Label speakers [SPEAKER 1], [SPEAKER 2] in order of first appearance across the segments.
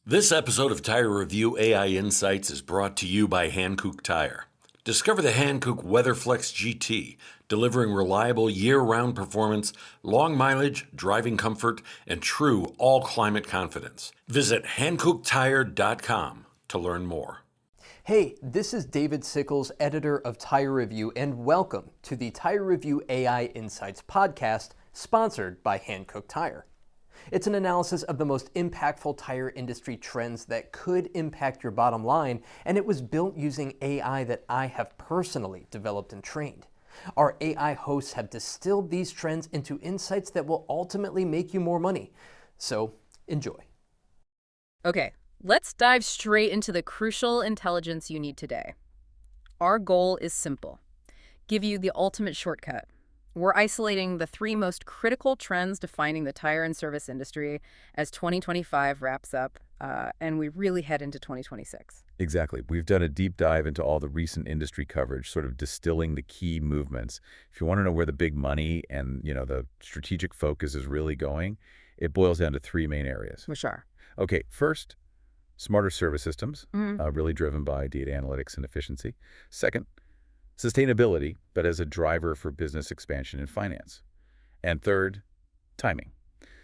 [SPEAKER 1] This episode of Tire Review AI Insights is brought to you by Hankook Tire. Discover the Hankook WeatherFlex GT, delivering reliable year-round performance, long mileage, driving comfort, and true all-climate confidence. Visit HankookTire.com to learn more.
[SPEAKER 2] Hey, this is David Sickles, editor of Tire Review, and welcome to the Tire Review AI Insights podcast, sponsored by Hankook Tire. It's an analysis of the most impactful tire industry trends that could impact your bottom line, and it was built using AI that I have personally developed and trained. Our AI hosts have distilled these trends into insights that will ultimately make you more money. So, enjoy.
[SPEAKER 3] Okay, let's dive straight into the crucial intelligence you need today. Our goal is simple: give you the ultimate shortcut. We're isolating the three most critical trends defining the tire and service industry as 2025 wraps up, and we really head into 2026.
[SPEAKER 4] Exactly. We've done a deep dive into all the recent industry coverage, sort of distilling the key movements. If you want to know where the big money and, the strategic focus is really going, it boils down to three main areas.
[SPEAKER 3] Which are?
[SPEAKER 4] Okay, first, smarter service systems, really driven by data analytics and efficiency. Second, sustainability, but as a driver for business expansion and finance. And third, timing.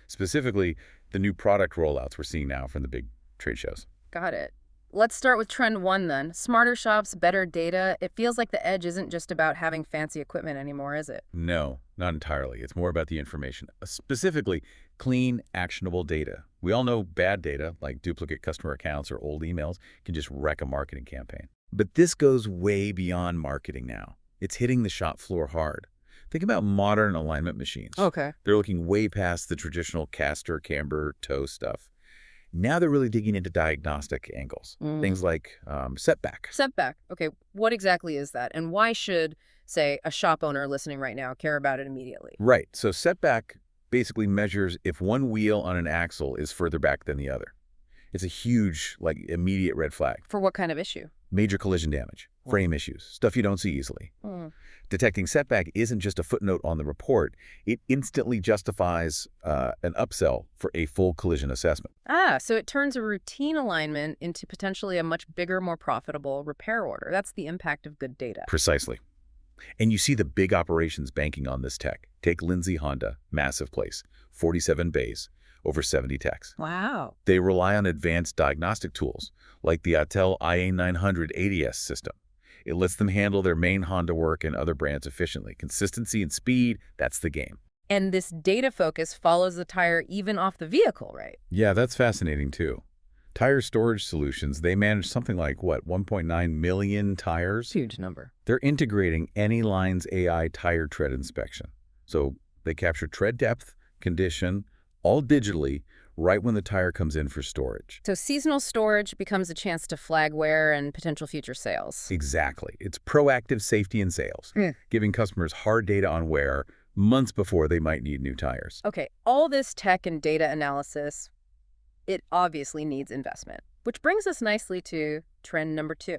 [SPEAKER 4] Specifically, the new product rollouts we're seeing now from the big trade shows.
[SPEAKER 3] Got it. Let's start with trend one then. Smarter shops, better data. It feels like the edge isn't just about having fancy equipment anymore, is it?
[SPEAKER 4] No, not entirely. It's more about the information. Specifically, clean, actionable data. We all know bad data, like duplicate customer accounts or old emails, can just wreck a marketing campaign. But this goes way beyond marketing now. It's hitting the shop floor hard. Think about modern alignment machines.
[SPEAKER 3] Okay.
[SPEAKER 4] They're looking way past the traditional caster, camber, toe stuff. Now they're really digging into diagnostic angles. Things like setback.
[SPEAKER 3] Setback. Okay, what exactly is that? And why should, say, a shop owner listening right now care about it immediately?
[SPEAKER 4] Right. So setback basically measures if one wheel on an axle is further back than the other. It's a huge, immediate red flag.
[SPEAKER 3] For what kind of issue?
[SPEAKER 4] Major collision damage, frame issues, stuff you don't see easily. Detecting setback isn't just a footnote on the report. It instantly justifies an upsell for a full collision assessment.
[SPEAKER 3] So it turns a routine alignment into potentially a much bigger, more profitable repair order. That's the impact of good data.
[SPEAKER 4] Precisely. And you see the big operations banking on this tech. Take Lindsay Honda, massive place, 47 bays, over 70 techs.
[SPEAKER 3] Wow.
[SPEAKER 4] They rely on advanced diagnostic tools, like the Autel IA900 ADS system. It lets them handle their main Honda work and other brands efficiently. Consistency and speed, that's the game.
[SPEAKER 3] And this data focus follows the tire even off the vehicle, right?
[SPEAKER 4] Yeah, that's fascinating too. Tire storage solutions, they manage something like, 1.9 million tires?
[SPEAKER 3] Huge number.
[SPEAKER 4] They're integrating Anyline's AI tire tread inspection. So they capture tread depth, condition, all digitally, right when the tire comes in for storage.
[SPEAKER 3] So seasonal storage becomes a chance to flag wear and potential future sales.
[SPEAKER 4] Exactly. It's proactive safety in sales, giving customers hard data on wear months before they might need new tires.
[SPEAKER 3] Okay, all this tech and data analysis, it obviously needs investment, which brings us nicely to trend number two.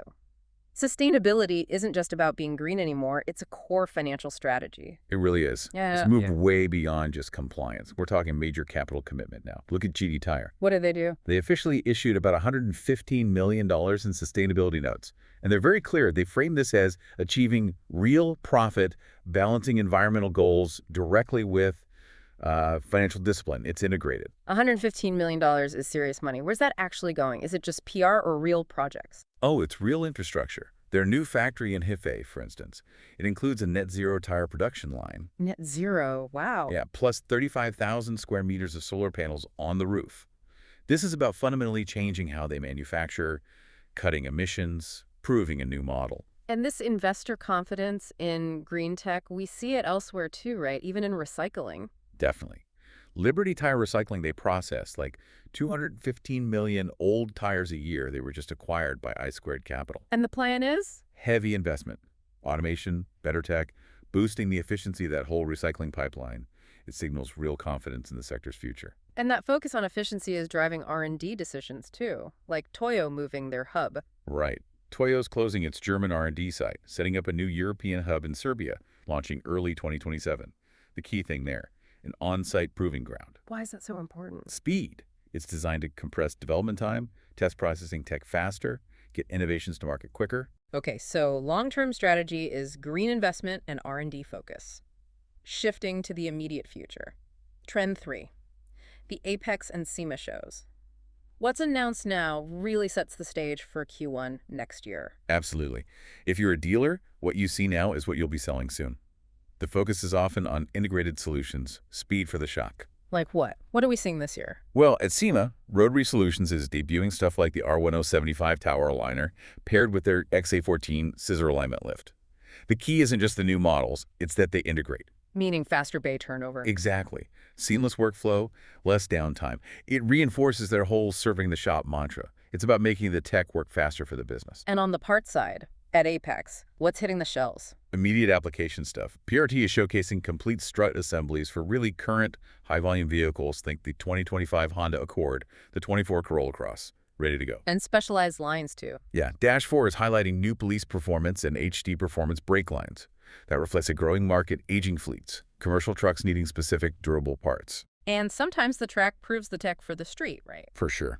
[SPEAKER 3] Sustainability isn't just about being green anymore. It's a core financial strategy.
[SPEAKER 4] It really is.
[SPEAKER 3] Yeah.
[SPEAKER 4] It's moved way beyond just compliance. We're talking major capital commitment now. Look at Giti Tire.
[SPEAKER 3] What do they do?
[SPEAKER 4] They officially issued about $115 million in sustainability notes. And they're very clear. They frame this as achieving real profit, balancing environmental goals directly with financial discipline. It's integrated.
[SPEAKER 3] $115 million is serious money. Where's that actually going? Is it just PR or real projects?
[SPEAKER 4] Oh, it's real infrastructure. Their new factory in Hefei, for instance. It includes a net zero tire production line.
[SPEAKER 3] Net zero. Wow.
[SPEAKER 4] Yeah, plus 35,000 square meters of solar panels on the roof. This is about fundamentally changing how they manufacture, cutting emissions, proving a new model.
[SPEAKER 3] And this investor confidence in green tech, we see it elsewhere too, right? Even in recycling.
[SPEAKER 4] Definitely. Liberty Tire Recycling, they process like 215 million old tires a year. They were just acquired by I Squared Capital.
[SPEAKER 3] And the plan is?
[SPEAKER 4] Heavy investment, automation, better tech, boosting the efficiency of that whole recycling pipeline. It signals real confidence in the sector's future.
[SPEAKER 3] And that focus on efficiency is driving R&D decisions too, like Toyo moving their hub.
[SPEAKER 4] Right. Toyo's closing its German R&D site, setting up a new European hub in Serbia, launching early 2027. The key thing there, an on-site proving ground.
[SPEAKER 3] Why is that so important?
[SPEAKER 4] Speed. It's designed to compress development time, test processing tech faster, get innovations to market quicker.
[SPEAKER 3] Okay, so long-term strategy is green investment and R&D focus. Shifting to the immediate future. Trend 3. The Apex and SEMA shows. What's announced now really sets the stage for Q1 next year.
[SPEAKER 4] Absolutely. If you're a dealer, what you see now is what you'll be selling soon. The focus is often on integrated solutions, speed for the shock.
[SPEAKER 3] Like what? What are we seeing this year?
[SPEAKER 4] Well, at SEMA, Rotary Solutions is debuting stuff like the R1075 tower aligner paired with their XA14 scissor alignment lift. The key isn't just the new models, it's that they integrate.
[SPEAKER 3] Meaning faster bay turnover.
[SPEAKER 4] Exactly. Seamless workflow, less downtime. It reinforces their whole serving the shop mantra. It's about making the tech work faster for the business.
[SPEAKER 3] And on the parts side, at Apex, what's hitting the shelves?
[SPEAKER 4] Immediate application stuff. PRT is showcasing complete strut assemblies for really current high-volume vehicles. Think the 2025 Honda Accord, the 24 Corolla Cross. Ready to go.
[SPEAKER 3] And specialized lines, too.
[SPEAKER 4] Yeah, Dash 4 is highlighting new police performance and HD performance brake lines. That reflects a growing market, aging fleets, commercial trucks needing specific durable parts.
[SPEAKER 3] And sometimes the track proves the tech for the street, right?
[SPEAKER 4] For sure.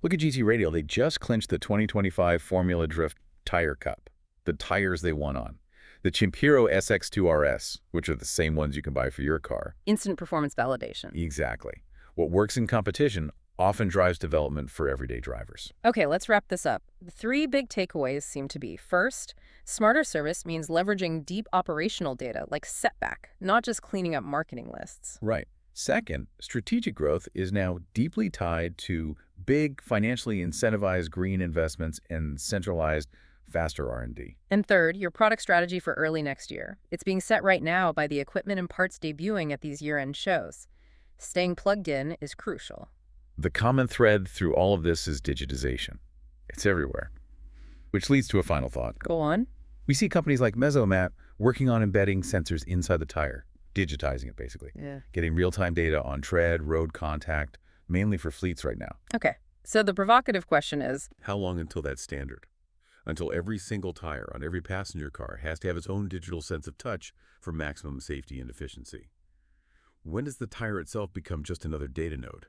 [SPEAKER 4] Look at GT Radial. They just clinched the 2025 Formula Drift Tire Cup, the tires they won on. The Cimpiro SX2 RS, which are the same ones you can buy for your car.
[SPEAKER 3] Instant performance validation.
[SPEAKER 4] Exactly. What works in competition often drives development for everyday drivers.
[SPEAKER 3] Okay, let's wrap this up. The 3 big takeaways seem to be, first, smarter service means leveraging deep operational data like setback, not just cleaning up marketing lists.
[SPEAKER 4] Right. Second, strategic growth is now deeply tied to big, financially incentivized green investments and centralized, faster R&D.
[SPEAKER 3] And third, your product strategy for early next year. It's being set right now by the equipment and parts debuting at these year-end shows. Staying plugged in is crucial.
[SPEAKER 4] The common thread through all of this is digitization. It's everywhere. Which leads to a final thought.
[SPEAKER 3] Go on.
[SPEAKER 4] We see companies like Mesomat working on embedding sensors inside the tire, digitizing it basically, getting real-time data on tread, road contact, mainly for fleets right now.
[SPEAKER 3] Okay, so the provocative question is,
[SPEAKER 1] How long until that's standard? Until every single tire on every passenger car has to have its own digital sense of touch for maximum safety and efficiency. When does the tire itself become just another data node?